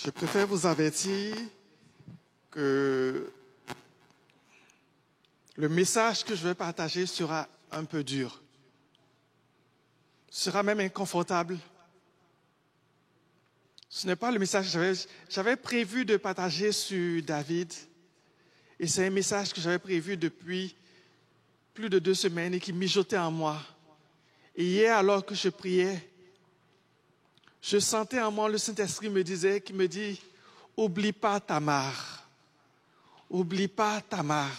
Je préfère vous avertir que le message que je vais partager sera un peu dur, sera même inconfortable. Ce n'est pas le message que j'avais prévu de partager sur David, et c'est un message que j'avais prévu depuis plus de 2 semaines et qui mijotait en moi. Et hier, alors que je priais, je sentais en moi le Saint-Esprit qui me dit, oublie pas Tamar, oublie pas Tamar.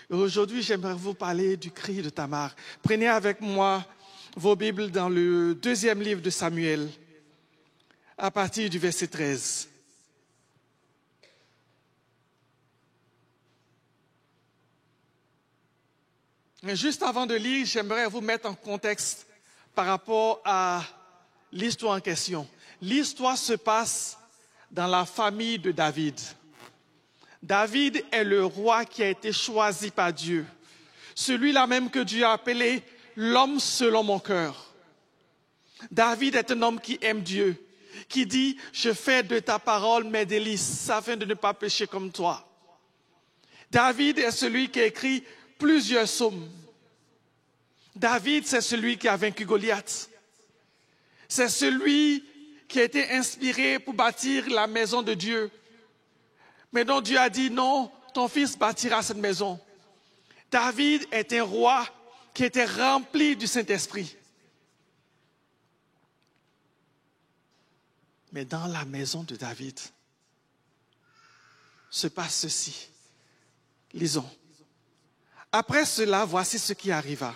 Et aujourd'hui, j'aimerais vous parler du cri de Tamar. Prenez avec moi vos Bibles dans le 2e livre de Samuel, à partir du verset 13. Mais juste avant de lire, j'aimerais vous mettre en contexte par rapport à l'histoire en question. L'histoire se passe dans la famille de David. David est le roi qui a été choisi par Dieu. Celui-là même que Dieu a appelé l'homme selon mon cœur. David est un homme qui aime Dieu, qui dit « Je fais de ta parole mes délices afin de ne pas pécher comme toi ». David est celui qui a écrit plusieurs psaumes. David, c'est celui qui a vaincu Goliath. C'est celui qui a été inspiré pour bâtir la maison de Dieu. Mais dont Dieu a dit non, ton fils bâtira cette maison. David est un roi qui était rempli du Saint-Esprit. Mais dans la maison de David se passe ceci. Lisons. Après cela, voici ce qui arriva.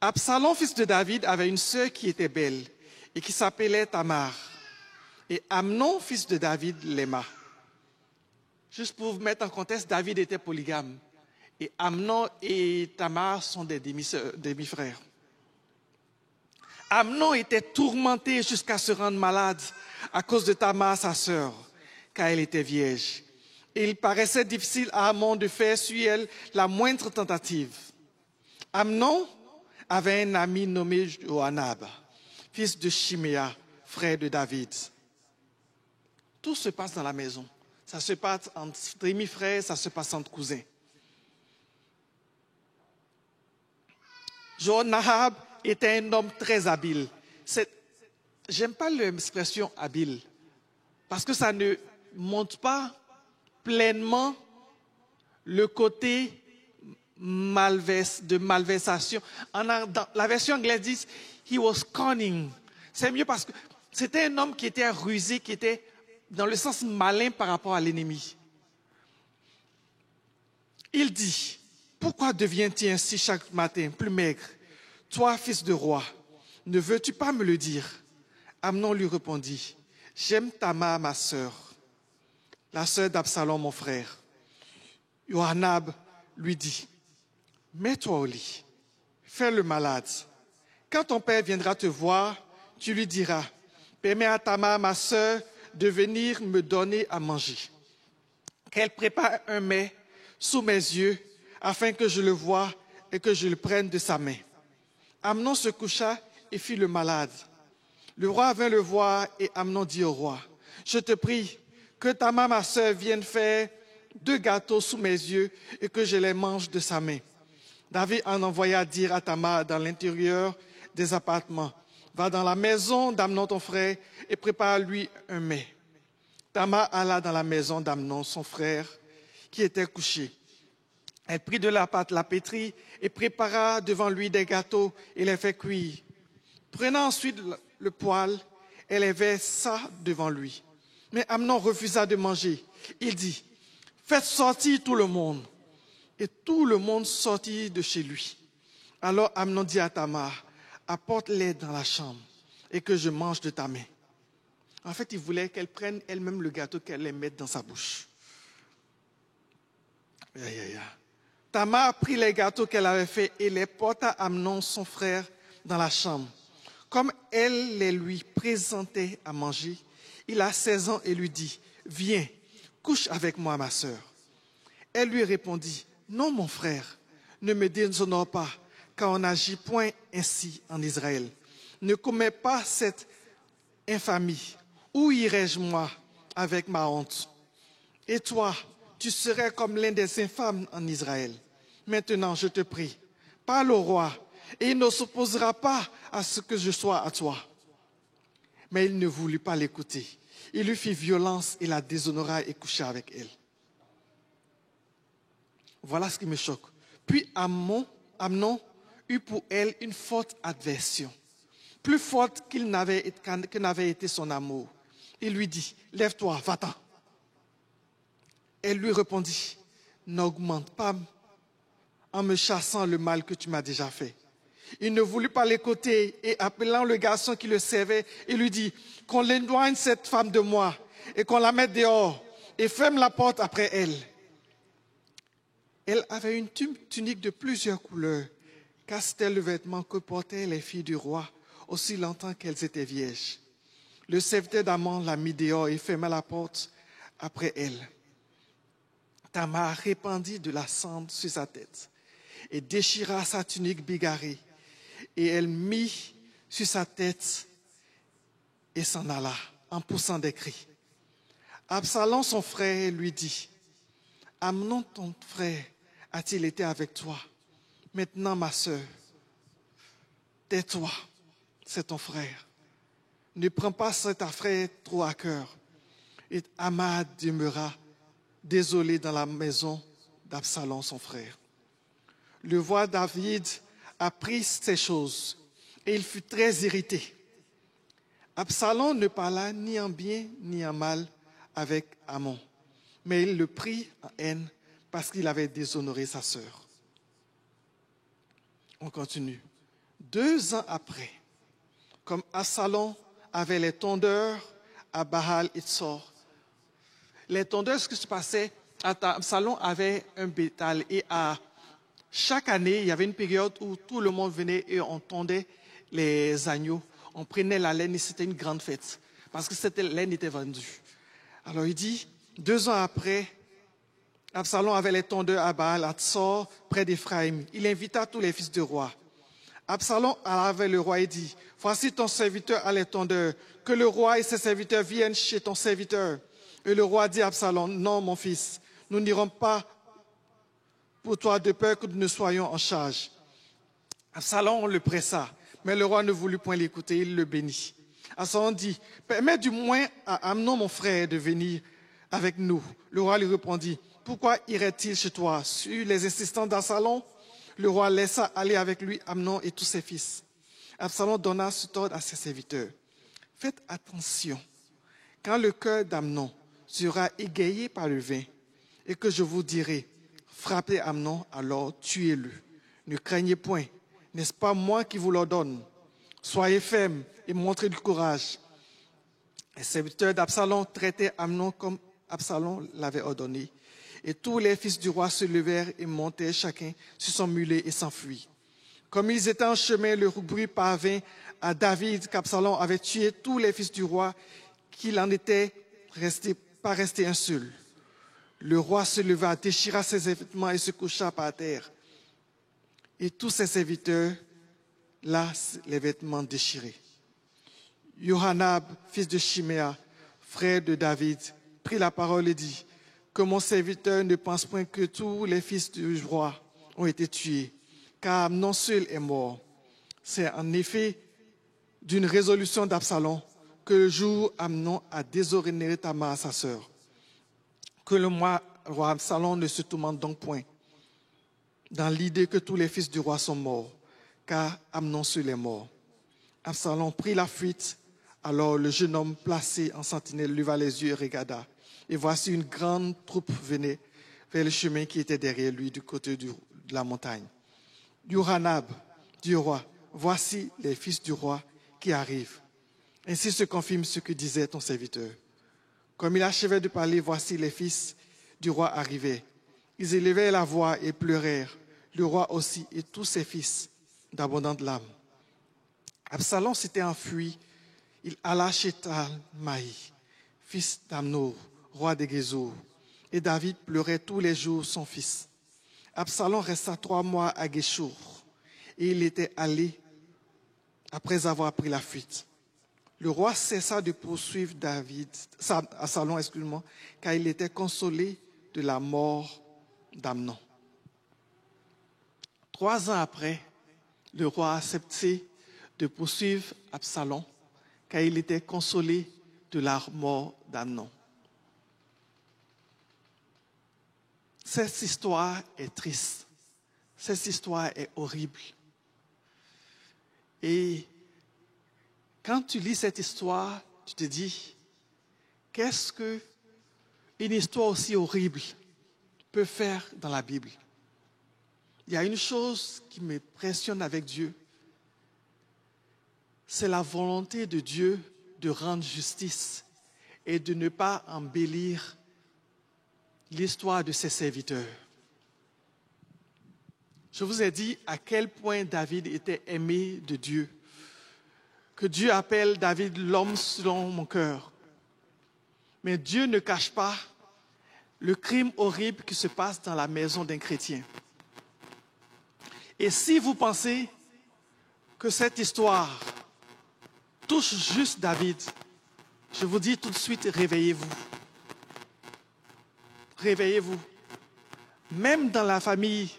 Absalom, fils de David, avait une sœur qui était belle et qui s'appelait Tamar. Et Amnon, fils de David, l'aima. Juste pour vous mettre en contexte, David était polygame. Et Amnon et Tamar sont des demi-frères. Amnon était tourmenté jusqu'à se rendre malade à cause de Tamar, sa sœur, car elle était vierge. Et il paraissait difficile à Amnon de faire sur elle la moindre tentative. Amnon avait un ami nommé Joanab, fils de Chiméa, frère de David. Tout se passe dans la maison. Ça se passe entre demi-frères, ça se passe entre cousins. Joanab était un homme très habile. J'aime pas l'expression habile, parce que ça ne montre pas pleinement le côté de malversation. Dans la version anglaise dit « he was cunning ». C'est mieux parce que c'était un homme qui était rusé, qui était dans le sens malin par rapport à l'ennemi. Il dit « Pourquoi deviens-tu ainsi chaque matin, plus maigre? Toi, fils de roi, ne veux-tu pas me le dire ?» Amnon lui répondit « J'aime Tamar, ma sœur, la sœur d'Absalom, mon frère. » Joanab lui dit « Mets-toi au lit, fais le malade. Quand ton père viendra te voir, tu lui diras « Permets à Tamar, ma sœur, de venir me donner à manger. Qu'elle prépare un mets sous mes yeux, afin que je le voie et que je le prenne de sa main. » Amnon se coucha et fit le malade. Le roi vint le voir et Amnon dit au roi, « Je te prie que Tamar, ma sœur, vienne faire 2 gâteaux sous mes yeux et que je les mange de sa main. » David en envoya dire à Tamar dans l'intérieur des appartements, « Va dans la maison d'Amnon ton frère et prépare-lui un mets. » Tamar alla dans la maison d'Amnon son frère qui était couché. Elle prit de la pâte, la pétrit et prépara devant lui des gâteaux et les fit cuire. Prenant ensuite le poêle, elle les versa devant lui. Mais Amnon refusa de manger. Il dit, « Faites sortir tout le monde. » Et tout le monde sortit de chez lui. Alors Amnon dit à Tamar, « Apporte-les dans la chambre et que je mange de ta main. » En fait, il voulait qu'elle prenne elle-même le gâteau, qu'elle les mette dans sa bouche. Tamar prit les gâteaux qu'elle avait faits et les porta à Amnon, son frère, dans la chambre. Comme elle les lui présentait à manger, il a 16 ans et lui dit, « Viens, couche avec moi, ma sœur. » Elle lui répondit, « Non, mon frère, ne me déshonore pas, car on n'agit point ainsi en Israël. Ne commets pas cette infamie. Où irai-je, moi, avec ma honte? Et toi, tu serais comme l'un des infâmes en Israël. Maintenant, je te prie, parle au roi, et il ne s'opposera pas à ce que je sois à toi. Mais il ne voulut pas l'écouter. Il lui fit violence et la déshonora et coucha avec elle. Voilà ce qui me choque. Puis Amnon eut pour elle une forte aversion, plus forte que n'avait été son amour. Il lui dit, lève-toi, va-t'en. Elle lui répondit, n'augmente pas en me chassant le mal que tu m'as déjà fait. Il ne voulut pas l'écouter et appelant le garçon qui le servait, il lui dit, qu'on éloigne cette femme de moi et qu'on la mette dehors et ferme la porte après elle. Elle avait une tunique de plusieurs couleurs, car c'était le vêtement que portaient les filles du roi aussi longtemps qu'elles étaient vierges. Le serviteur d'Amnon la mit dehors et ferma la porte après elle. Tamar répandit de la cendre sur sa tête et déchira sa tunique bigarrée. Et elle mit sur sa tête et s'en alla en poussant des cris. Absalom, son frère, lui dit, Amnon, ton frère, a-t-il été avec toi? Maintenant, ma sœur, tais-toi, c'est ton frère. Ne prends pas cet affaire trop à cœur. Et Amar demeura désolé dans la maison d'Absalom, son frère. Le roi David apprit ces choses et il fut très irrité. Absalom ne parla ni en bien ni en mal avec Amnon, mais il le prit en haine parce qu'il avait déshonoré sa sœur. On continue. 2 ans après, comme Absalom avait les tondeurs à Baal-Itzor, les tondeurs, ce qui se passait, Absalom avait un bétail et chaque année, il y avait une période où tout le monde venait et on tondait les agneaux. On prenait la laine et c'était une grande fête parce que cette laine était vendue. Alors il dit, 2 ans après, Absalom avait les tondeurs à Baal-Hatzor, près d'Éphraïm. Il invita tous les fils du roi. Absalom alla vers le roi et dit, voici ton serviteur à les tondeurs, que le roi et ses serviteurs viennent chez ton serviteur. Et le roi dit à Absalom, non mon fils, nous n'irons pas pour toi de peur que nous ne soyons en charge. Absalom le pressa, mais le roi ne voulut point l'écouter, il le bénit. Absalom dit, permets du moins à Amnon mon frère de venir avec nous. Le roi lui répondit, pourquoi irait-il chez toi? Sur les insistants d'Absalom, le roi laissa aller avec lui Amnon et tous ses fils. Absalom donna cet ordre à ses serviteurs. Faites attention, quand le cœur d'Amnon sera égayé par le vin, et que je vous dirai, frappez Amnon, alors tuez-le. Ne craignez point, n'est-ce pas moi qui vous l'ordonne? Soyez fermes et montrez du courage. Les serviteurs d'Absalom traitaient Amnon comme Absalom l'avait ordonné. Et tous les fils du roi se levèrent et montèrent chacun sur son mulet et s'enfuirent. Comme ils étaient en chemin, le bruit parvint à David qu'Absalom avait tué tous les fils du roi, qu'il en était pas resté un seul. Le roi se leva, déchira ses vêtements et se coucha par terre. Et tous ses serviteurs, là, les vêtements déchirés. Yohanab, fils de Shiméa, frère de David, prit la parole et dit, que mon serviteur ne pense point que tous les fils du roi ont été tués, car Amnon seul est mort. C'est en effet d'une résolution d'Absalom que le jour Amnon a déshonoré Tamar, sa sœur. Que le roi Absalom ne se tourmente donc point dans l'idée que tous les fils du roi sont morts, car Amnon seul est mort. Absalom prit la fuite, alors le jeune homme placé en sentinelle leva les yeux et regarda. Et voici une grande troupe venait vers le chemin qui était derrière lui du côté de la montagne. Yohanab dit au roi, voici les fils du roi qui arrivent. Ainsi se confirme ce que disait ton serviteur. Comme il achevait de parler, voici les fils du roi arrivaient. Ils élevèrent la voix et pleurèrent, le roi aussi et tous ses fils d'abondantes larmes. Absalom s'était enfui, il alla chez Talmaï, fils d'Amnon, roi de Gézour, et David pleurait tous les jours son fils. Absalom resta 3 mois à Géchour, et il était allé après avoir pris la fuite. Le roi cessa de poursuivre Absalom, car il était consolé de la mort d'Amnon. 3 ans après, le roi a accepté de poursuivre Absalom, car il était consolé de la mort d'Amnon. Cette histoire est triste. Cette histoire est horrible. Et quand tu lis cette histoire, tu te dis, qu'est-ce qu'une histoire aussi horrible peut faire dans la Bible? Il y a une chose qui me impressionne avec Dieu, c'est la volonté de Dieu de rendre justice et de ne pas embellir l'histoire de ses serviteurs. Je vous ai dit à quel point David était aimé de Dieu, que Dieu appelle David l'homme selon mon cœur. Mais Dieu ne cache pas le crime horrible qui se passe dans la maison d'un chrétien. Et si vous pensez que cette histoire touche juste David, je vous dis tout de suite, réveillez-vous. Réveillez-vous. Même dans la famille,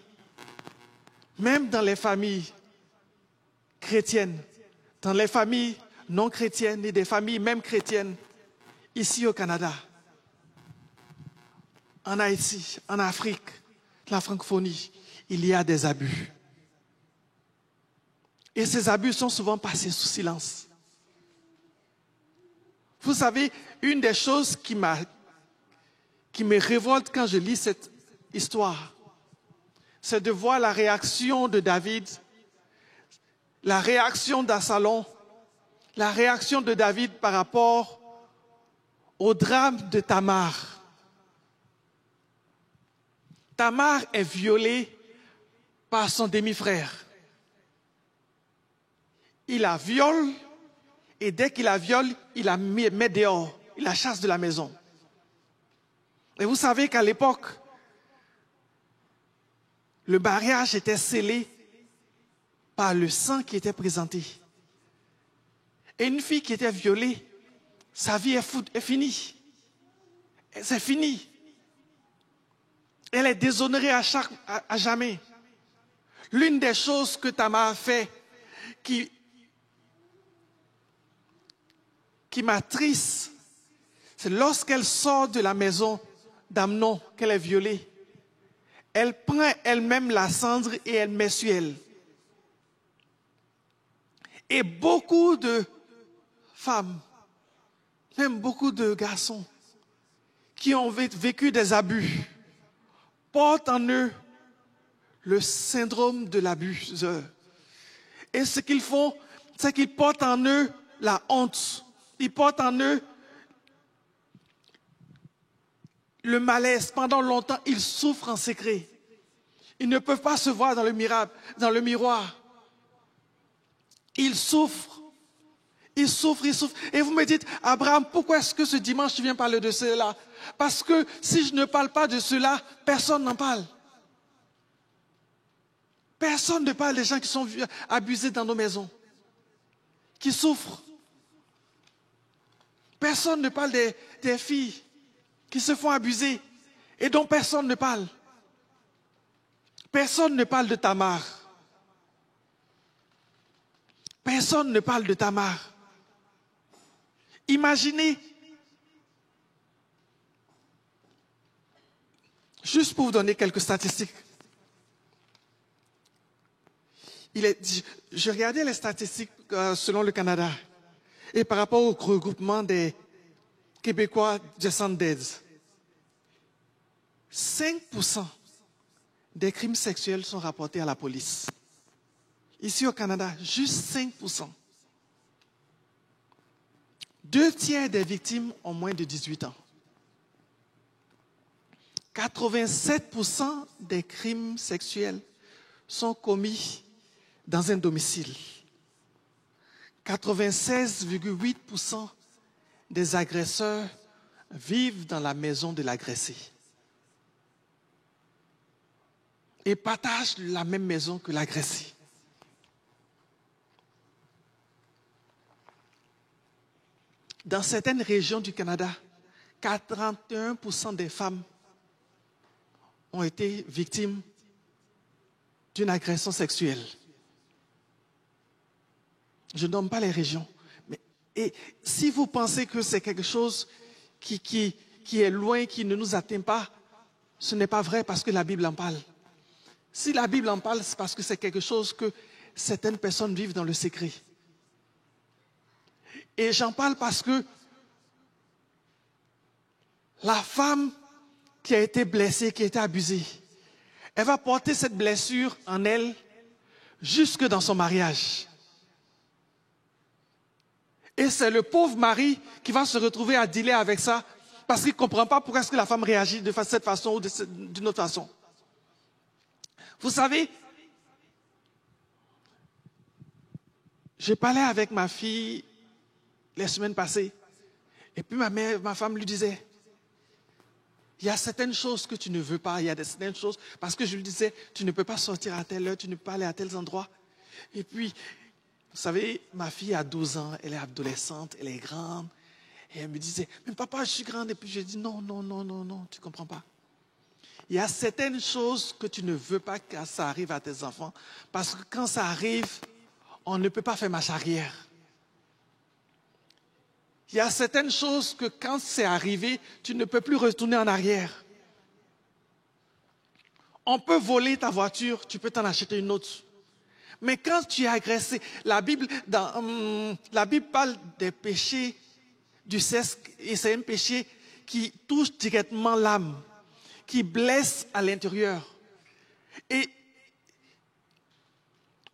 même dans les familles chrétiennes, dans les familles non chrétiennes et des familles même chrétiennes, ici au Canada, en Haïti, en Afrique, la francophonie, il y a des abus. Et ces abus sont souvent passés sous silence. Vous savez, une des choses qui me révolte quand je lis cette histoire, c'est de voir la réaction de David, la réaction d'Absalom, la réaction de David par rapport au drame de Tamar. Tamar est violée par son demi-frère. Il la viole et dès qu'il la viole, il la met dehors, il la chasse de la maison. Et vous savez qu'à l'époque, le mariage était scellé par le sang qui était présenté. Et une fille qui était violée, sa vie est finie. C'est fini. Elle est déshonorée à jamais. L'une des choses que Tamar a fait qui m'attriste, c'est lorsqu'elle sort de la maison d'Amnon, qu'elle est violée. Elle prend elle-même la cendre et elle met sur elle. Et beaucoup de femmes, même beaucoup de garçons, qui ont vécu des abus, portent en eux le syndrome de l'abuseur. Et ce qu'ils font, c'est qu'ils portent en eux la honte. Ils portent en eux le malaise. Pendant longtemps, ils souffrent en secret. Ils ne peuvent pas se voir dans le miroir. Ils souffrent. Ils souffrent, ils souffrent. Et vous me dites, Abraham, pourquoi est-ce que ce dimanche tu viens parler de cela? Parce que si je ne parle pas de cela, personne n'en parle. Personne ne parle des gens qui sont abusés dans nos maisons, qui souffrent. Personne ne parle des filles qui se font abuser et dont personne ne parle. Personne ne parle de Tamar. Personne ne parle de Tamar. Imaginez, juste pour vous donner quelques statistiques. Je regardais les statistiques selon le Canada et par rapport au regroupement des Québécois descendants d'aide. 5% des crimes sexuels sont rapportés à la police. Ici au Canada, juste 5%. 2/3 des victimes ont moins de 18 ans. 87% des crimes sexuels sont commis dans un domicile. 96,8% des agresseurs vivent dans la maison de l'agressé et partagent la même maison que l'agressé. Dans certaines régions du Canada, 41% des femmes ont été victimes d'une agression sexuelle. Je ne nomme pas les régions. Et si vous pensez que c'est quelque chose qui est loin, qui ne nous atteint pas, ce n'est pas vrai parce que la Bible en parle. Si la Bible en parle, c'est parce que c'est quelque chose que certaines personnes vivent dans le secret. Et j'en parle parce que la femme qui a été blessée, qui a été abusée, elle va porter cette blessure en elle jusque dans son mariage. Et c'est le pauvre mari qui va se retrouver à dealer avec ça parce qu'il ne comprend pas pourquoi est-ce que la femme réagit de cette façon ou d'une autre façon. Vous savez, j'ai parlé avec ma fille les semaines passées et puis ma femme lui disait, il y a certaines choses que tu ne veux pas, il y a certaines choses, parce que je lui disais, tu ne peux pas sortir à telle heure, tu ne peux pas aller à tels endroits. Et puis, vous savez, ma fille a 12 ans, elle est adolescente, elle est grande. Et elle me disait, mais papa, je suis grande. Et puis je dis, non, tu ne comprends pas. Il y a certaines choses que tu ne veux pas que ça arrive à tes enfants, parce que quand ça arrive, on ne peut pas faire marche arrière. Il y a certaines choses que quand c'est arrivé, tu ne peux plus retourner en arrière. On peut voler ta voiture, tu peux t'en acheter une autre. Mais quand tu es agressé, la Bible parle des péchés du sexe, et c'est un péché qui touche directement l'âme, qui blesse à l'intérieur. Et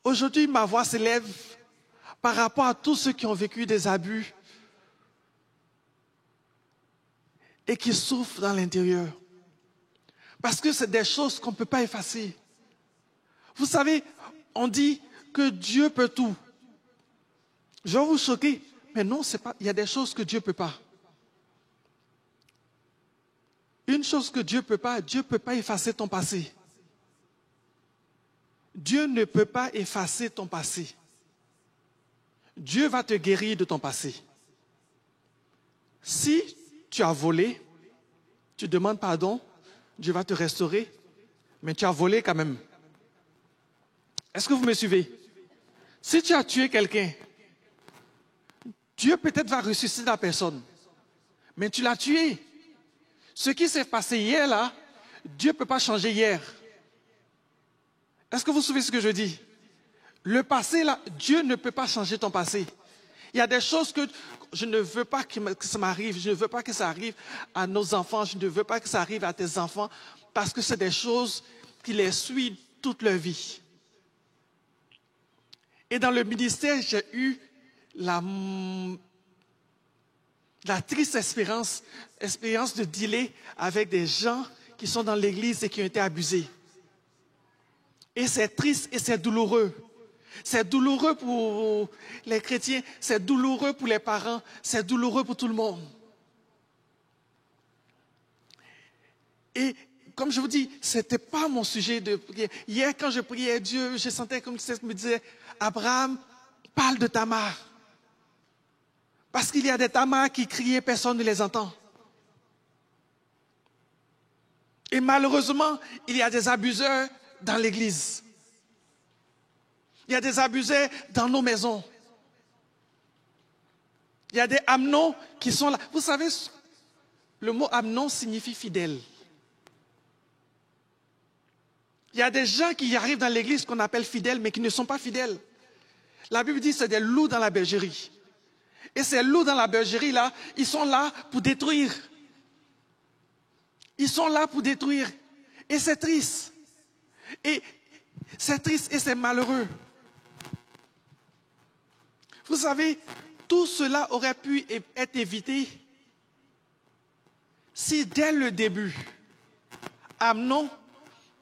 aujourd'hui, ma voix s'élève par rapport à tous ceux qui ont vécu des abus et qui souffrent dans l'intérieur. Parce que c'est des choses qu'on ne peut pas effacer. Vous savez, on dit que Dieu peut tout. Je vais vous choquer, mais non, c'est pas. Il y a des choses que Dieu ne peut pas. Une chose que Dieu ne peut pas effacer ton passé. Dieu ne peut pas effacer ton passé. Dieu va te guérir de ton passé. Si tu as volé, tu demandes pardon, Dieu va te restaurer, mais tu as volé quand même. Est-ce que vous me suivez? Si tu as tué quelqu'un, Dieu peut-être va ressusciter la personne, mais tu l'as tué. Ce qui s'est passé hier là, Dieu ne peut pas changer hier. Est-ce que vous suivez ce que je dis? Le passé là, Dieu ne peut pas changer ton passé. Il y a des choses que je ne veux pas que ça m'arrive, je ne veux pas que ça arrive à nos enfants, je ne veux pas que ça arrive à tes enfants, parce que c'est des choses qui les suivent toute leur vie. Et dans le ministère, j'ai eu la triste expérience de dealer avec des gens qui sont dans l'église et qui ont été abusés. Et c'est triste et c'est douloureux. C'est douloureux pour les chrétiens, c'est douloureux pour les parents, c'est douloureux pour tout le monde. Et comme je vous dis, ce n'était pas mon sujet de prière. Hier, quand je priais Dieu, je sentais comme il me disait, Abraham, parle de Tamar. Parce qu'il y a des Tamar qui criaient, personne ne les entend. Et malheureusement, il y a des abuseurs dans l'église. Il y a des abuseurs dans nos maisons. Il y a des Amnon qui sont là. Vous savez, le mot Amnon signifie fidèle. Il y a des gens qui arrivent dans l'église qu'on appelle fidèles, mais qui ne sont pas fidèles. La Bible dit que c'est des loups dans la bergerie. Et ces loups dans la bergerie, là, ils sont là pour détruire. Ils sont là pour détruire. Et c'est triste. Et c'est triste et c'est malheureux. Vous savez, tout cela aurait pu être évité si dès le début, Amnon,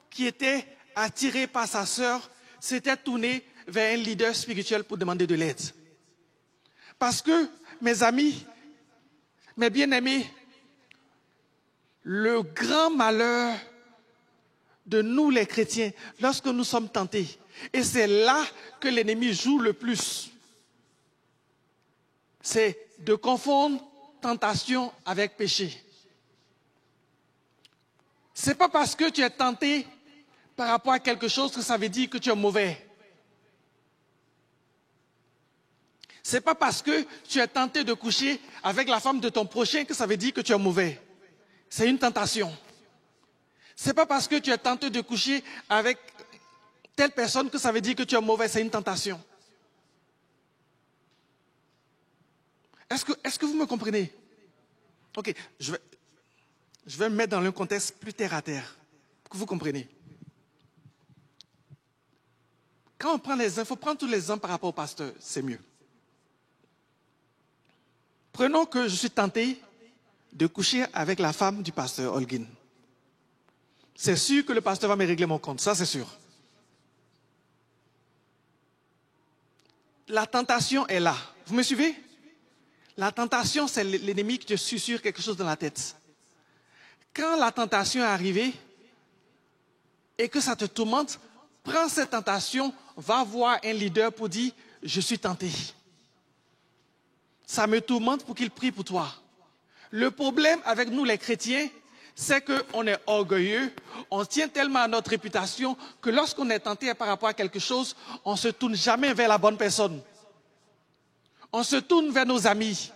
qui était attiré par sa sœur, s'était tourné vers un leader spirituel pour demander de l'aide. Parce que, mes amis, mes bien-aimés, le grand malheur de nous les chrétiens, lorsque nous sommes tentés, et c'est là que l'ennemi joue le plus, c'est de confondre tentation avec péché. Ce n'est pas parce que tu es tenté par rapport à quelque chose que ça veut dire que tu es mauvais. Ce n'est pas parce que tu es tenté de coucher avec la femme de ton prochain que ça veut dire que tu es mauvais. C'est une tentation. Ce n'est pas parce que tu es tenté de coucher avec telle personne que ça veut dire que tu es mauvais. C'est une tentation. Est-ce que vous me comprenez? Ok, je vais me mettre dans un contexte plus terre à terre, pour que vous compreniez. Quand on prend les exemples, il faut prendre tous les exemples par rapport au pasteur, c'est mieux. Prenons que je suis tenté de coucher avec la femme du pasteur Holguin. C'est sûr que le pasteur va me régler mon compte, ça c'est sûr. La tentation est là. Vous me suivez? La tentation, c'est l'ennemi qui te susurre quelque chose dans la tête. Quand la tentation est arrivée et que ça te tourmente, prends cette tentation, va voir un leader pour dire « Je suis tenté ». Ça me tourmente pour qu'il prie pour toi. Le problème avec nous les chrétiens, c'est qu'on est orgueilleux, on tient tellement à notre réputation que lorsqu'on est tenté par rapport à quelque chose, on ne se tourne jamais vers la bonne personne. On se tourne vers nos amis,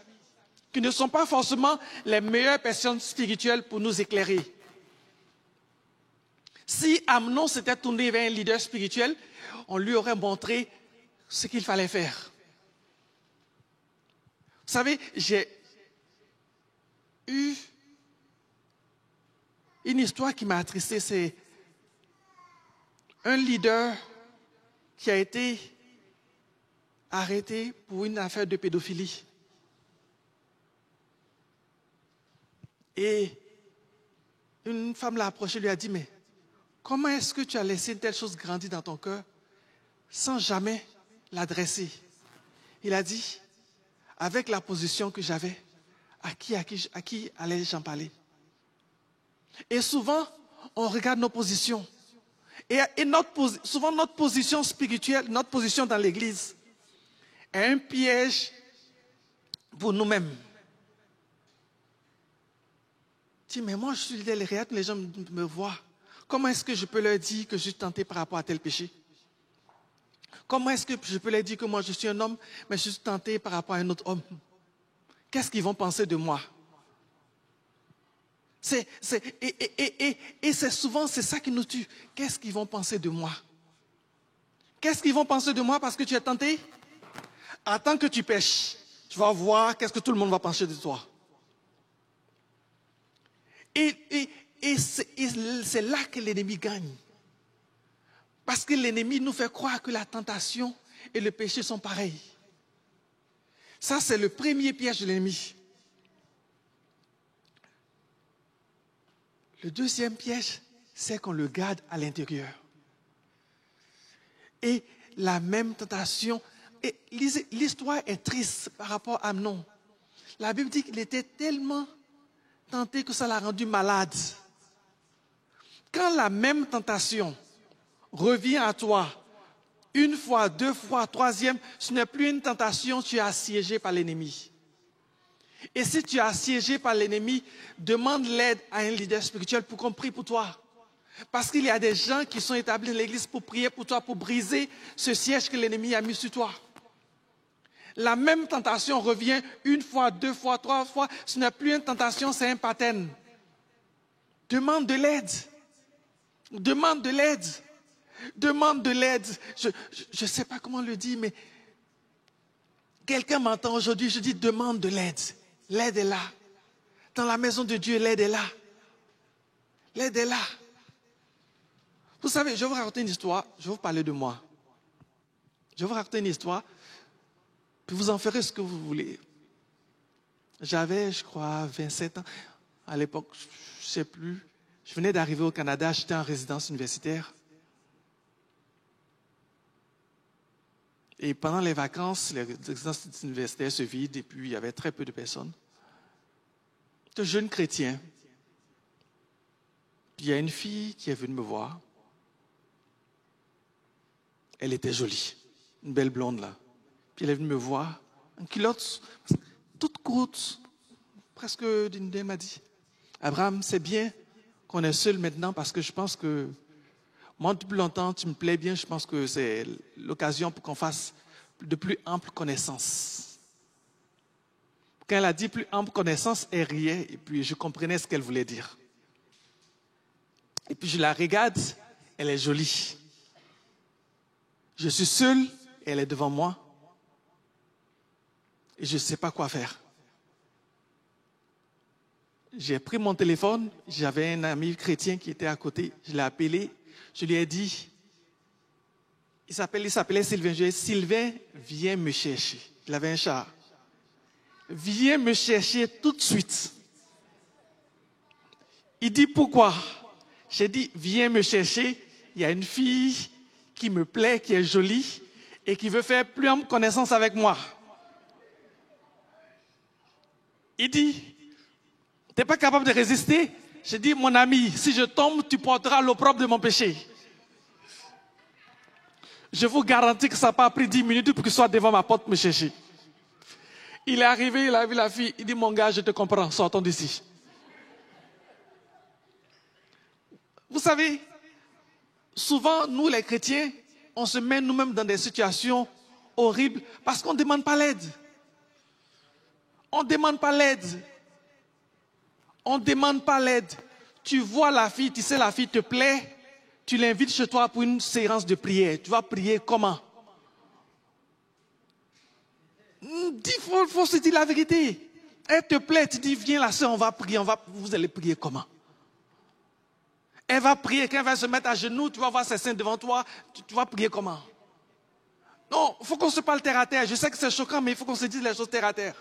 qui ne sont pas forcément les meilleures personnes spirituelles pour nous éclairer. Si Amnon s'était tourné vers un leader spirituel, on lui aurait montré ce qu'il fallait faire. Vous savez, j'ai eu une histoire qui m'a attristé, c'est un leader qui a été arrêté pour une affaire de pédophilie. Et une femme l'a approché, lui a dit, mais comment est-ce que tu as laissé une telle chose grandir dans ton cœur sans jamais l'adresser? Il a dit, avec la position que j'avais, à qui allais-je en parler? Et souvent, on regarde nos positions. Et souvent, notre position spirituelle, notre position dans l'Église, est un piège pour nous-mêmes. Tu dis, mais moi, je suis leader, les gens me voient. Comment est-ce que je peux leur dire que je suis tenté par rapport à tel péché? Comment est-ce que je peux leur dire que moi, je suis un homme, mais je suis tenté par rapport à un autre homme? Qu'est-ce qu'ils vont penser de moi? Et c'est souvent ça qui nous tue. Qu'est-ce qu'ils vont penser de moi? Qu'est-ce qu'ils vont penser de moi parce que tu es tenté? Attends que tu pêches. Tu vas voir qu'est-ce que tout le monde va penser de toi. Et c'est là que l'ennemi gagne. Parce que l'ennemi nous fait croire que la tentation et le péché sont pareils. Ça, c'est le premier piège de l'ennemi. Le deuxième piège, c'est qu'on le garde à l'intérieur. Et la même tentation, et l'histoire est triste par rapport à Amnon. La Bible dit qu'il était tellement tenté que ça l'a rendu malade. Quand la même tentation revient à toi, une fois, deux fois, troisième, ce n'est plus une tentation, tu es assiégé par l'ennemi. Et si tu es assiégé par l'ennemi, demande l'aide à un leader spirituel pour qu'on prie pour toi. Parce qu'il y a des gens qui sont établis dans l'église pour prier pour toi, pour briser ce siège que l'ennemi a mis sur toi. La même tentation revient une fois, deux fois, trois fois. Ce n'est plus une tentation, c'est un pattern. Demande de l'aide. Demande de l'aide. Demande de l'aide. Je ne sais pas comment le dire, mais quelqu'un m'entend aujourd'hui, je dis demande de l'aide. L'aide est là. Dans la maison de Dieu, l'aide est là. L'aide est là. Vous savez, je vais vous raconter une histoire. Je vais vous parler de moi. Je vais vous raconter une histoire. Puis vous en ferez ce que vous voulez. J'avais, je crois, 27 ans. À l'époque, je ne sais plus. Je venais d'arriver au Canada. J'étais en résidence universitaire. Et pendant les vacances, les résidences universitaires se vident et puis il y avait très peu de personnes. J'étais jeune chrétien. Puis il y a une fille qui est venue me voir. Elle était jolie, une belle blonde là. Puis elle est venue me voir une culotte toute courte, presque d'une idée m'a dit, Abraham, c'est bien qu'on est seul maintenant parce que je pense que moi, depuis longtemps, tu me plais bien, je pense que c'est l'occasion pour qu'on fasse de plus amples connaissances. Quand elle a dit plus ample connaissance, elle riait et puis je comprenais ce qu'elle voulait dire. Et puis je la regarde, elle est jolie. Je suis seul, elle est devant moi et je ne sais pas quoi faire. J'ai pris mon téléphone, j'avais un ami chrétien qui était à côté, je l'ai appelé, je lui ai dit, il s'appelait Sylvain, je lui ai dit, Sylvain, viens me chercher. Il avait un char. Viens me chercher tout de suite. Il dit, pourquoi? J'ai dit, viens me chercher, il y a une fille qui me plaît, qui est jolie et qui veut faire plus ample connaissance avec moi. Il dit, tu n'es pas capable de résister? J'ai dit, mon ami, si je tombe, tu porteras l'opprobre de mon péché. Je vous garantis que ça n'a pas pris 10 minutes pour qu'il soit devant ma porte me chercher. Il est arrivé, il a vu la fille, il dit, mon gars, je te comprends, sortons d'ici. Vous savez, souvent, nous les chrétiens, on se met nous-mêmes dans des situations horribles parce qu'on ne demande pas l'aide. On ne demande pas l'aide. On ne demande pas l'aide. Tu vois la fille, tu sais la fille te plaît, tu l'invites chez toi pour une séance de prière. Tu vas prier comment? Il faut se dire la vérité. Elle te plaît, tu dis viens la sœur, on va prier, vous allez prier comment? Elle va prier, quand elle va se mettre à genoux, tu vas voir ses seins devant toi, tu vas prier comment? Non, il faut qu'on se parle terre à terre. Je sais que c'est choquant, mais il faut qu'on se dise les choses terre à terre.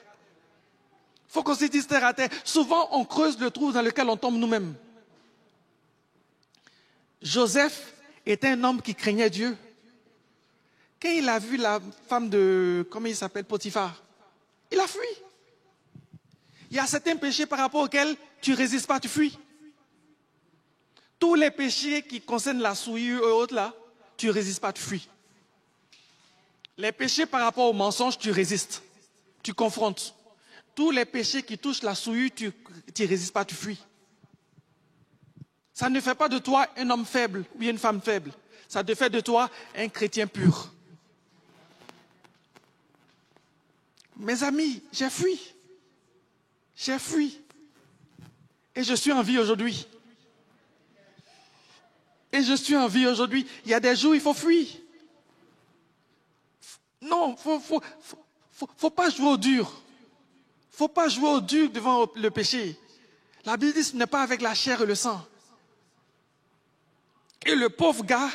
Il faut qu'on se dise terre à terre. Souvent, on creuse le trou dans lequel on tombe nous-mêmes. Joseph était un homme qui craignait Dieu. Quand il a vu la femme de, comment il s'appelle, Potiphar, il a fui. Il y a certains péchés par rapport auxquels tu ne résistes pas, tu fuis. Tous les péchés qui concernent la souillure et autres là, tu ne résistes pas, tu fuis. Les péchés par rapport au mensonge, tu résistes, tu confrontes. Tous les péchés qui touchent la souillure, tu ne résistes pas, tu fuis. Ça ne fait pas de toi un homme faible ou une femme faible. Ça te fait de toi un chrétien pur. Mes amis, j'ai fui. J'ai fui. Et je suis en vie aujourd'hui. Et je suis en vie aujourd'hui. Il y a des jours où il faut fuir. Non, faut pas jouer au dur. Faut pas jouer au dur devant le péché. La Bible dit ce n'est pas avec la chair et le sang. Et le pauvre gars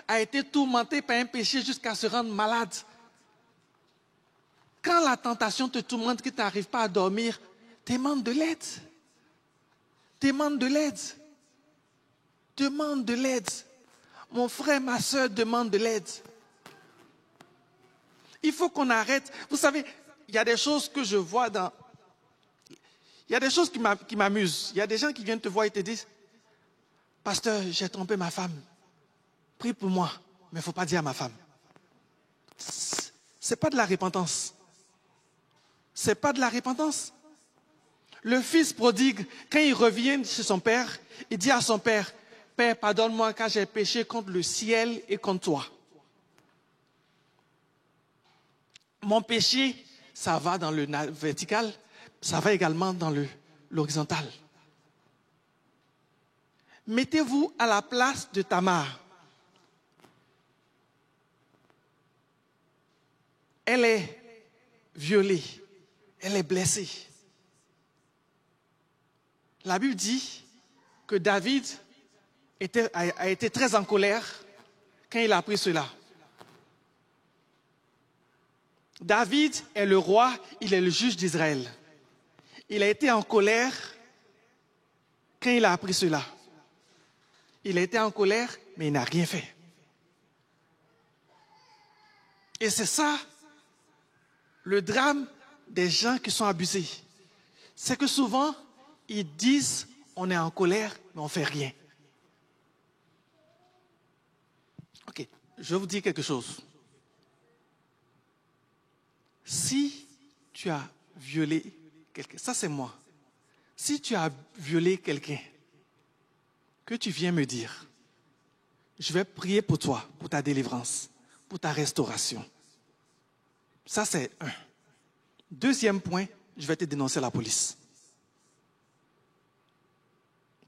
a été tourmenté par un péché jusqu'à se rendre malade. Quand la tentation te tourmente, que tu n'arrives pas à dormir, demande de l'aide. Demande de l'aide. Demande de l'aide. Mon frère, ma soeur, demande de l'aide. Il faut qu'on arrête. Vous savez, il y a des choses que je vois dans... Il y a des choses qui m'amusent. Il y a des gens qui viennent te voir et te disent, pasteur, j'ai trompé ma femme. Prie pour moi, mais il ne faut pas dire à ma femme. Ce n'est pas de la repentance. Ce n'est pas de la repentance. Le fils prodigue, quand il revient chez son père, il dit à son père, Père, pardonne-moi car j'ai péché contre le ciel et contre toi. Mon péché, ça va dans le vertical, ça va également dans l'horizontal. Mettez-vous à la place de Tamar. Elle est violée, elle est blessée. La Bible dit que David a été très en colère quand il a appris cela. David est le roi, il est le juge d'Israël. Il a été en colère quand il a appris cela. Il a été en colère, mais il n'a rien fait. Et c'est ça, le drame des gens qui sont abusés. C'est que souvent, ils disent, on est en colère, mais on ne fait rien. Je vais vous dire quelque chose. Si tu as violé quelqu'un, ça c'est moi. Si tu as violé quelqu'un, que tu viens me dire, je vais prier pour toi, pour ta délivrance, pour ta restauration. Ça c'est un. Deuxième point, je vais te dénoncer à la police.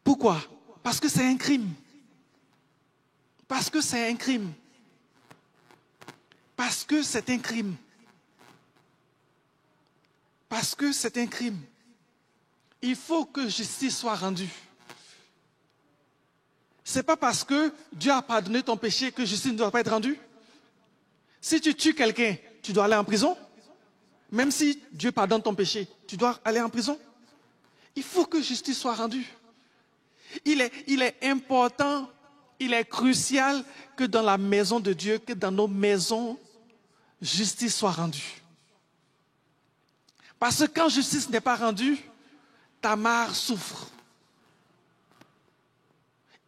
Pourquoi? Parce que c'est un crime. Parce que c'est un crime. Parce que c'est un crime. Parce que c'est un crime. Il faut que justice soit rendue. Ce n'est pas parce que Dieu a pardonné ton péché que justice ne doit pas être rendue. Si tu tues quelqu'un, tu dois aller en prison. Même si Dieu pardonne ton péché, tu dois aller en prison. Il faut que justice soit rendue. Il est important, il est crucial que dans la maison de Dieu, que dans nos maisons, justice soit rendue. Parce que quand justice n'est pas rendue, Tamar souffre.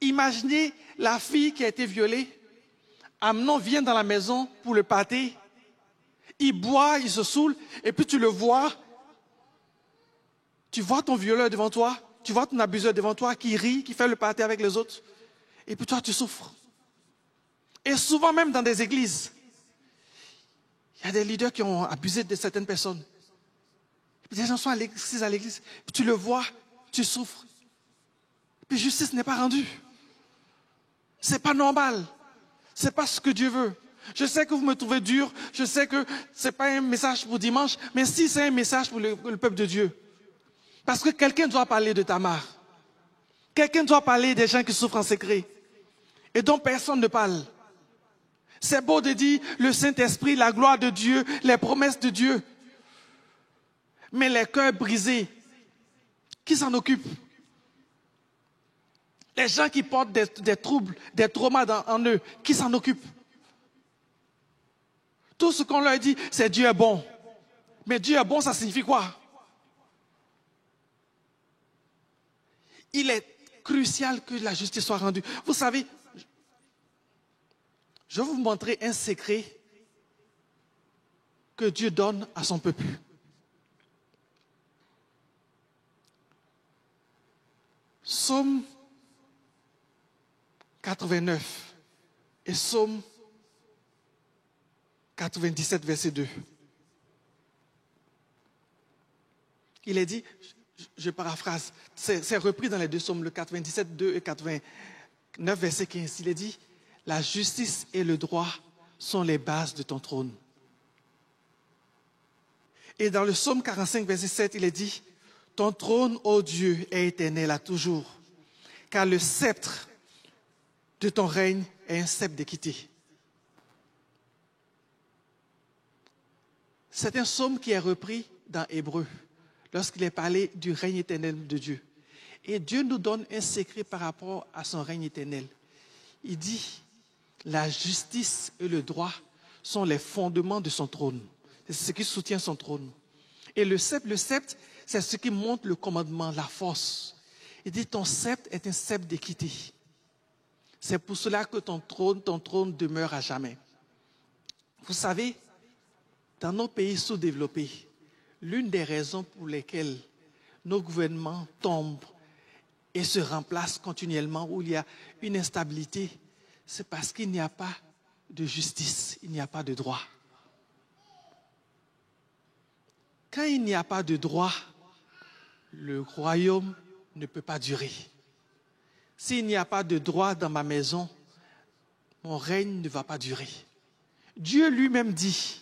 Imaginez la fille qui a été violée. Amnon vient dans la maison pour le pâté. Il boit, il se saoule, et puis tu le vois. Tu vois ton violeur devant toi, tu vois ton abuseur devant toi qui rit, qui fait le pâté avec les autres. Et puis toi, tu souffres. Et souvent même dans des églises, il y a des leaders qui ont abusé de certaines personnes. Et puis des gens sont à l'église, puis tu le vois, tu souffres. Et puis justice n'est pas rendue. C'est pas normal. C'est pas ce que Dieu veut. Je sais que vous me trouvez dur, je sais que c'est pas un message pour dimanche, mais si c'est un message pour le peuple de Dieu. Parce que quelqu'un doit parler de Tamar. Quelqu'un doit parler des gens qui souffrent en secret et dont personne ne parle. C'est beau de dire le Saint-Esprit, la gloire de Dieu, les promesses de Dieu. Mais les cœurs brisés, qui s'en occupe? Les gens qui portent des troubles, des traumas en eux, qui s'en occupe? Tout ce qu'on leur dit, c'est Dieu est bon. Mais Dieu est bon, ça signifie quoi? Il est crucial que la justice soit rendue. Vous savez, je vais vous montrer un secret que Dieu donne à son peuple. Psaume 89 et Psaume 97, verset 2. Il est dit, je paraphrase, c'est repris dans les deux psaumes, le 97, 2 et 89, verset 15. Il est dit, la justice et le droit sont les bases de ton trône. Et dans le psaume 45, verset 7, il est dit, ton trône, ô Dieu, est éternel à toujours, car le sceptre de ton règne est un sceptre d'équité. C'est un psaume qui est repris dans Hébreu, lorsqu'il est parlé du règne éternel de Dieu. Et Dieu nous donne un secret par rapport à son règne éternel. Il dit, la justice et le droit sont les fondements de son trône. C'est ce qui soutient son trône. Et le sceptre, c'est ce qui montre le commandement, la force. Il dit, ton sceptre est un sceptre d'équité. C'est pour cela que ton trône demeure à jamais. Vous savez, dans nos pays sous-développés, l'une des raisons pour lesquelles nos gouvernements tombent et se remplacent continuellement, où il y a une instabilité, c'est parce qu'il n'y a pas de justice, il n'y a pas de droit. Quand il n'y a pas de droit, le royaume ne peut pas durer. S'il n'y a pas de droit dans ma maison, mon règne ne va pas durer. Dieu lui-même dit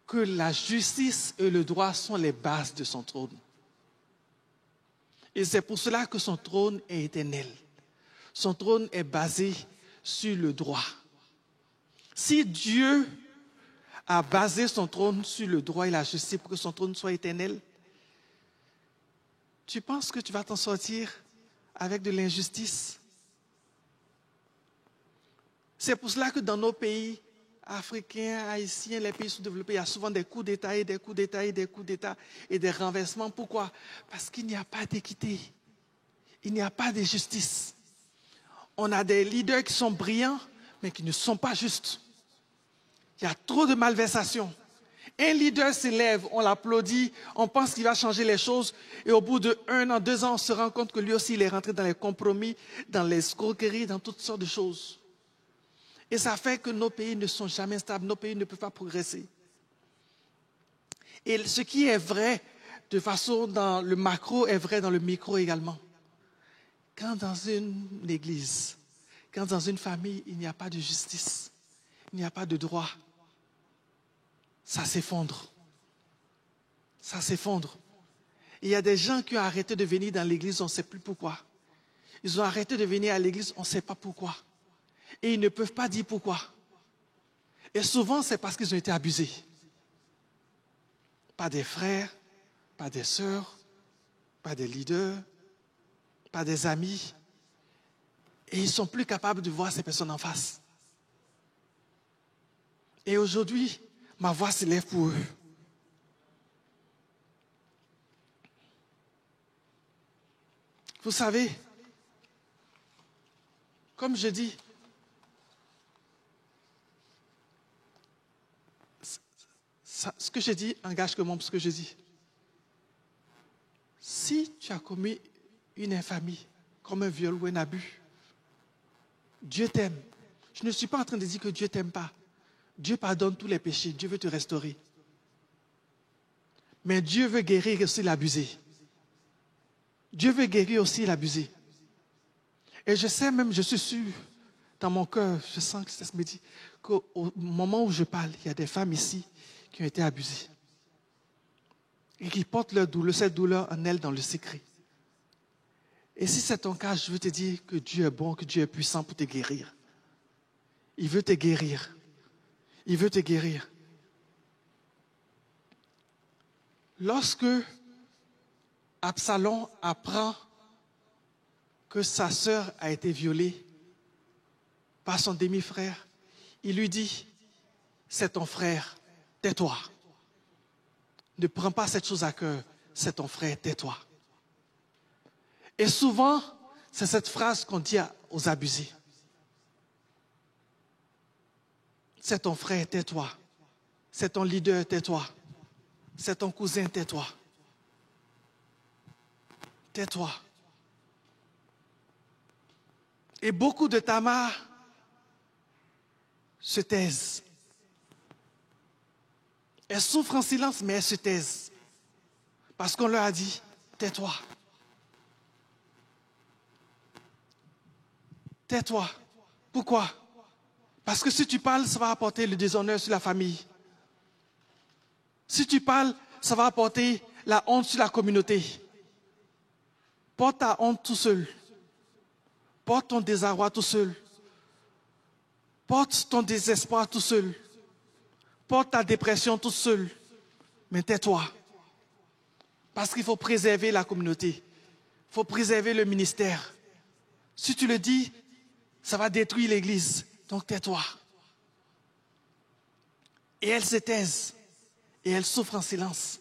que la justice et le droit sont les bases de son trône. Et c'est pour cela que son trône est éternel. Son trône est basé sur le droit. Si Dieu a basé son trône sur le droit et la justice pour que son trône soit éternel, tu penses que tu vas t'en sortir avec de l'injustice? C'est pour cela que dans nos pays africains, haïtiens, les pays sous-développés, il y a souvent des coups d'État et des coups d'État et des coups d'État et des renversements. Pourquoi? Parce qu'il n'y a pas d'équité. Il n'y a pas de justice. On a des leaders qui sont brillants, mais qui ne sont pas justes. Il y a trop de malversations. Un leader s'élève, on l'applaudit, on pense qu'il va changer les choses. Et au bout de 1 an, 2 ans, on se rend compte que lui aussi, il est rentré dans les compromis, dans les escroqueries, dans toutes sortes de choses. Et ça fait que nos pays ne sont jamais stables, nos pays ne peuvent pas progresser. Et ce qui est vrai de façon dans le macro est vrai dans le micro également. Quand dans une église, quand dans une famille, il n'y a pas de justice, il n'y a pas de droit, ça s'effondre. Ça s'effondre. Il y a des gens qui ont arrêté de venir dans l'église, on ne sait plus pourquoi. Ils ont arrêté de venir à l'église, on ne sait pas pourquoi. Et ils ne peuvent pas dire pourquoi. Et souvent, c'est parce qu'ils ont été abusés. Pas des frères, pas des sœurs, pas des leaders, pas des amis. Et ils ne sont plus capables de voir ces personnes en face. Et aujourd'hui, ma voix s'élève pour eux. Vous savez, comme je dis, ce que je dis engage que moi, ce que je dis. Si tu as commis une infamie, comme un viol ou un abus, Dieu t'aime. Je ne suis pas en train de dire que Dieu ne t'aime pas. Dieu pardonne tous les péchés, Dieu veut te restaurer. Mais Dieu veut guérir aussi l'abusé. Dieu veut guérir aussi l'abusé. Et je sais même, je suis sûr, dans mon cœur, je sens que ça me dit qu'au moment où je parle, il y a des femmes ici qui ont été abusées. Et qui portent leur douleur, cette douleur en elles dans le secret. Et si c'est ton cas, je veux te dire que Dieu est bon, que Dieu est puissant pour te guérir. Il veut te guérir. Il veut te guérir. Lorsque Absalom apprend que sa sœur a été violée par son demi-frère, il lui dit, c'est ton frère, tais-toi. Ne prends pas cette chose à cœur, c'est ton frère, tais-toi. Et souvent, c'est cette phrase qu'on dit aux abusés. C'est ton frère, tais-toi. C'est ton leader, tais-toi. C'est ton cousin, tais-toi. Tais-toi. Et beaucoup de Tamar se taisent. Elles souffrent en silence, mais elles se taisent. Parce qu'on leur a dit, tais-toi. Tais-toi. Pourquoi? Parce que si tu parles, ça va apporter le déshonneur sur la famille. Si tu parles, ça va apporter la honte sur la communauté. Porte ta honte tout seul. Porte ton désarroi tout seul. Porte ton désespoir tout seul. Porte ta dépression tout seul. Mais tais-toi. Parce qu'il faut préserver la communauté. Il faut préserver le ministère. Si tu le dis, ça va détruire l'Église. Donc tais-toi. Et elles se taisent. Et elles souffrent en silence.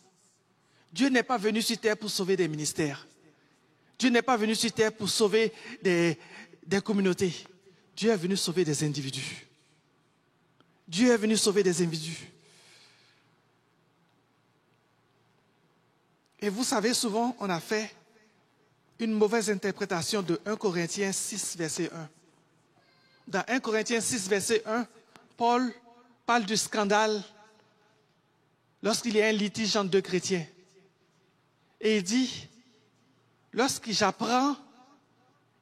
Dieu n'est pas venu sur terre pour sauver des ministères. Dieu n'est pas venu sur terre pour sauver des communautés. Dieu est venu sauver des individus. Dieu est venu sauver des individus. Et vous savez, souvent, on a fait une mauvaise interprétation de 1 Corinthiens 6, verset 1. Dans 1 Corinthiens 6, verset 1, Paul parle du scandale lorsqu'il y a un litige entre deux chrétiens. Et il dit, lorsque j'apprends,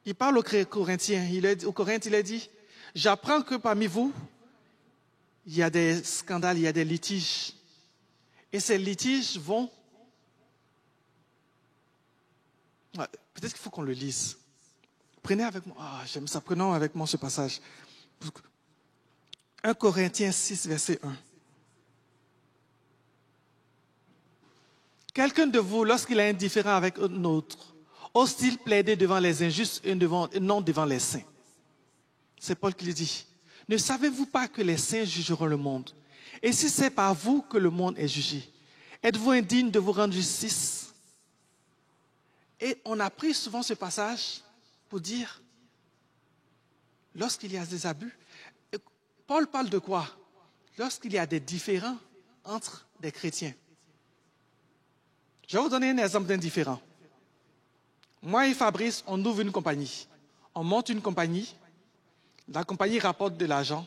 il parle aux Corinthiens, aux Corinthiens, il a dit, j'apprends que parmi vous, il y a des scandales, il y a des litiges. Et ces litiges vont... Peut-être qu'il faut qu'on le lise. Prenez avec moi, j'aime ça, prenons avec moi ce passage. 1 Corinthiens 6, verset 1. Quelqu'un de vous, lorsqu'il est indifférent avec un autre, ose-t-il plaider devant les injustes et non devant les saints? C'est Paul qui le dit. Ne savez-vous pas que les saints jugeront le monde? Et si c'est par vous que le monde est jugé, êtes-vous indigne de vous rendre justice? Et on a pris souvent ce passage pour dire, lorsqu'il y a des abus, Paul parle de quoi? Lorsqu'il y a des différends entre des chrétiens. Je vais vous donner un exemple d'indifférent. Moi et Fabrice, on ouvre une compagnie. On monte une compagnie. La compagnie rapporte de l'argent.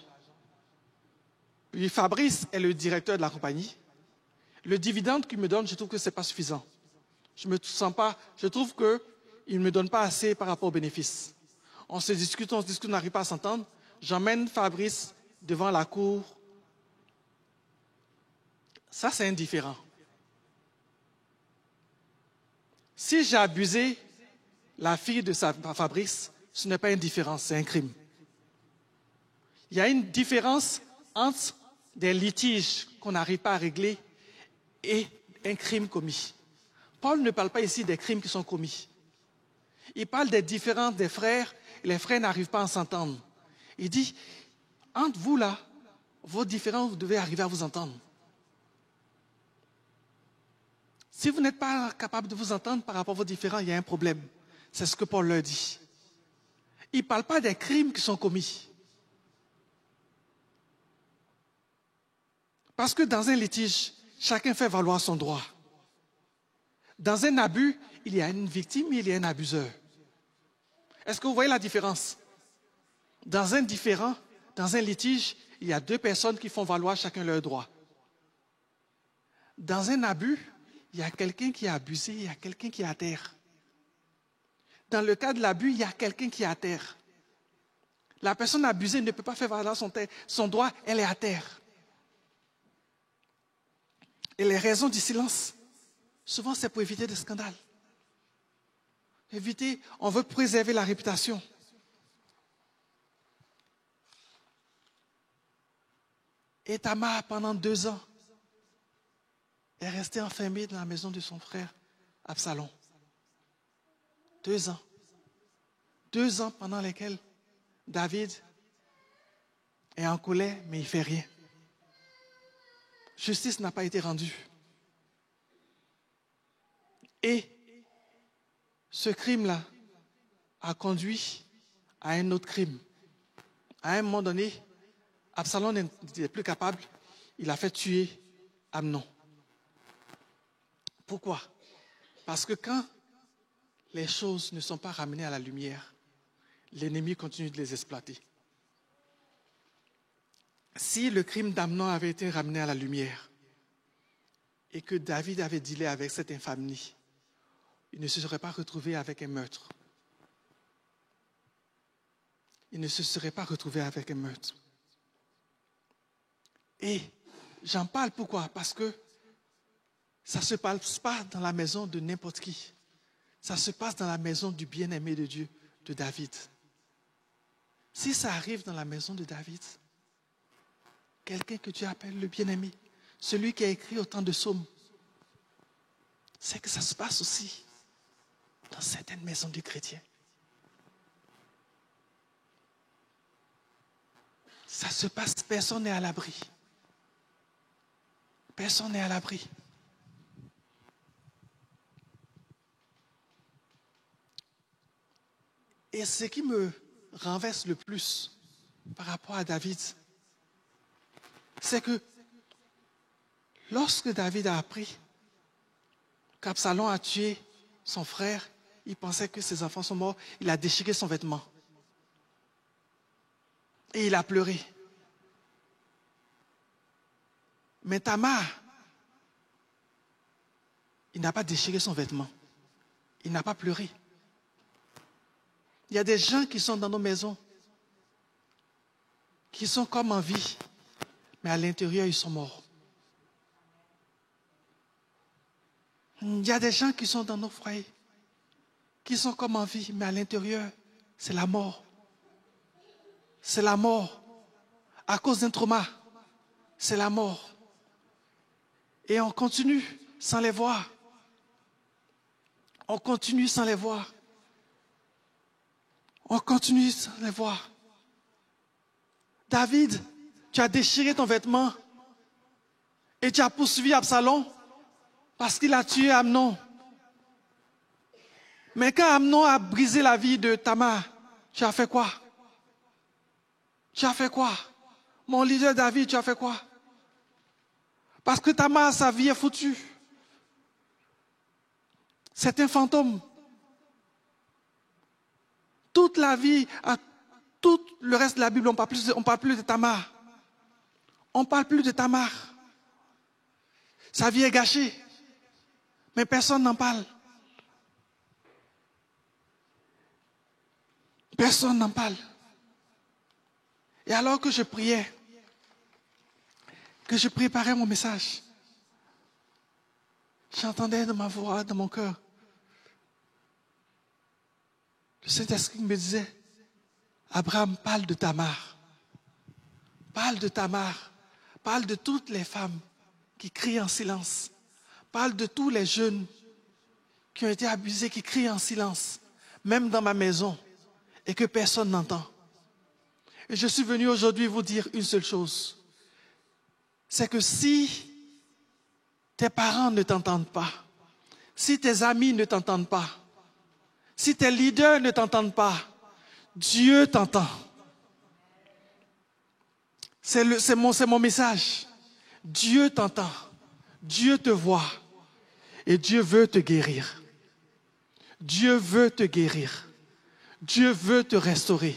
Puis Fabrice est le directeur de la compagnie. Le dividende qu'il me donne, je trouve que ce n'est pas suffisant. Je trouve qu'il ne me donne pas assez par rapport aux bénéfices. On se discute, on n'arrive pas à s'entendre. J'emmène Fabrice devant la cour. Ça, c'est indifférent. Si j'ai abusé la fille de Fabrice, ce n'est pas indifférent, c'est un crime. Il y a une différence entre des litiges qu'on n'arrive pas à régler et un crime commis. Paul ne parle pas ici des crimes qui sont commis. Il parle des différences des frères, et les frères n'arrivent pas à s'entendre. Il dit, entre vous là, vos différences, vous devez arriver à vous entendre. Si vous n'êtes pas capable de vous entendre par rapport à vos différends, il y a un problème. C'est ce que Paul leur dit. Il ne parle pas des crimes qui sont commis. Parce que dans un litige, chacun fait valoir son droit. Dans un abus, il y a une victime et il y a un abuseur. Est-ce que vous voyez la différence? Dans un litige, il y a deux personnes qui font valoir chacun leurs droits. Dans un abus, il y a quelqu'un qui a abusé, il y a quelqu'un qui est à terre. Dans le cas de l'abus, il y a quelqu'un qui est à terre. La personne abusée ne peut pas faire valoir son droit, elle est à terre. Et les raisons du silence, souvent c'est pour éviter des scandales. On veut préserver la réputation. Et Tamar, pendant 2 ans, est restée enfermée dans la maison de son frère Absalom. 2 ans. 2 ans pendant lesquels David est en colère, mais il ne fait rien. Justice n'a pas été rendue. Et ce crime-là a conduit à un autre crime. À un moment donné, Absalom n'était plus capable. Il a fait tuer Amnon. Pourquoi? Parce que quand les choses ne sont pas ramenées à la lumière, l'ennemi continue de les exploiter. Si le crime d'Amnon avait été ramené à la lumière et que David avait dealé avec cette infamie, il ne se serait pas retrouvé avec un meurtre. Il ne se serait pas retrouvé avec un meurtre. Et j'en parle pourquoi? Parce que ça ne se passe pas dans la maison de n'importe qui. Ça se passe dans la maison du bien-aimé de Dieu, de David. Si ça arrive dans la maison de David, quelqu'un que Dieu appelle le bien-aimé, celui qui a écrit autant de psaumes, c'est que ça se passe aussi dans certaines maisons de chrétiens. Ça se passe, personne n'est à l'abri. Personne n'est à l'abri. Et ce qui me renverse le plus par rapport à David, c'est que lorsque David a appris qu'Absalom a tué son frère, il pensait que ses enfants sont morts, il a déchiré son vêtement. Et il a pleuré. Mais Tamar, il n'a pas déchiré son vêtement. Il n'a pas pleuré. Il y a des gens qui sont dans nos maisons, qui sont comme en vie, mais à l'intérieur, ils sont morts. Il y a des gens qui sont dans nos foyers, qui sont comme en vie, mais à l'intérieur, c'est la mort. C'est la mort. À cause d'un trauma, c'est la mort. Et on continue sans les voir. On continue sans les voir. On continue sans les voir. David, tu as déchiré ton vêtement et tu as poursuivi Absalom parce qu'il a tué Amnon. Mais quand Amnon a brisé la vie de Tamar, tu as fait quoi? Tu as fait quoi? Mon leader David, tu as fait quoi? Parce que Tamar, sa vie est foutue. C'est un fantôme. Toute la vie, tout le reste de la Bible, on ne parle plus de Tamar. On ne parle plus de Tamar. Sa vie est gâchée. Mais personne n'en parle. Personne n'en parle. Et alors que je priais, que je préparais mon message, j'entendais de ma voix, de mon cœur, le Saint-Esprit me disait, Abraham, parle de Tamar. Parle de Tamar. Parle de toutes les femmes qui crient en silence. Parle de tous les jeunes qui ont été abusés, qui crient en silence, même dans ma maison, et que personne n'entend. Et je suis venu aujourd'hui vous dire une seule chose. C'est que si tes parents ne t'entendent pas, si tes amis ne t'entendent pas, si tes leaders ne t'entendent pas, Dieu t'entend. C'est mon message. Dieu t'entend. Dieu te voit. Et Dieu veut te guérir. Dieu veut te guérir. Dieu veut te restaurer.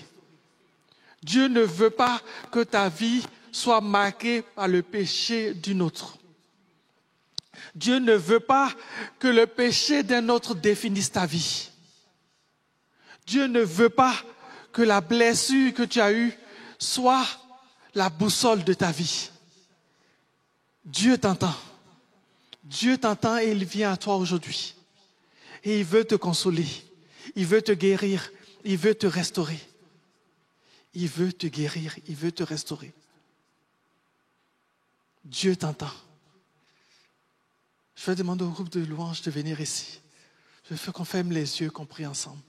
Dieu ne veut pas que ta vie soit marquée par le péché d'une autre. Dieu ne veut pas que le péché d'un autre définisse ta vie. Dieu ne veut pas que la blessure que tu as eue soit la boussole de ta vie. Dieu t'entend. Dieu t'entend et il vient à toi aujourd'hui. Et il veut te consoler. Il veut te guérir. Il veut te restaurer. Il veut te guérir. Il veut te restaurer. Dieu t'entend. Je vais demander au groupe de louanges de venir ici. Je veux qu'on ferme les yeux, qu'on prie ensemble.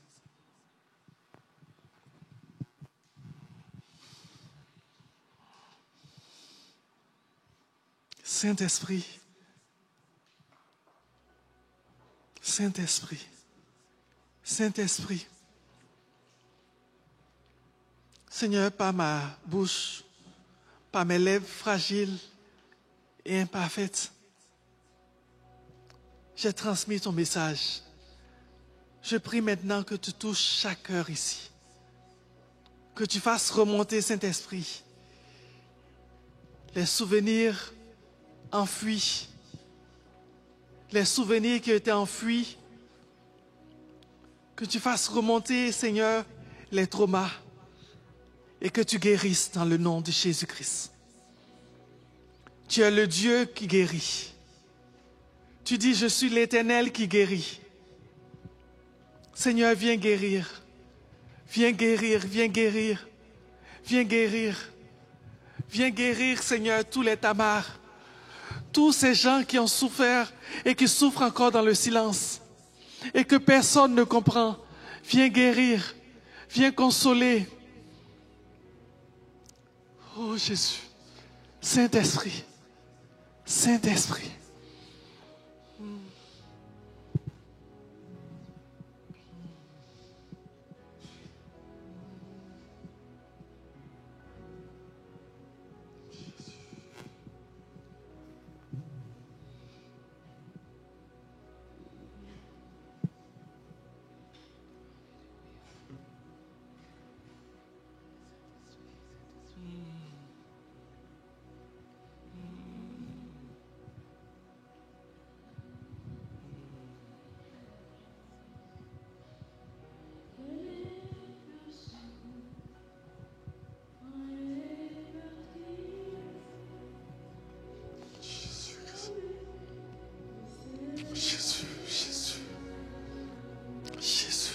Saint-Esprit, Saint-Esprit, Saint-Esprit, Seigneur, par ma bouche, par mes lèvres fragiles et imparfaites, j'ai transmis ton message. Je prie maintenant que tu touches chaque cœur ici, que tu fasses remonter, Saint-Esprit, les souvenirs enfouis, les souvenirs qui étaient enfouis, que tu fasses remonter, Seigneur, les traumas et que tu guérisses dans le nom de Jésus-Christ. Tu es le Dieu qui guérit. Tu dis, je suis l'Éternel qui guérit. Seigneur, viens guérir. Viens guérir, viens guérir. Viens guérir. Viens guérir, Seigneur, tous les Tamars. Tous ces gens qui ont souffert et qui souffrent encore dans le silence et que personne ne comprend, viens guérir, viens consoler. Oh Jésus, Saint-Esprit, Saint-Esprit. Jésus, Jésus, Jésus.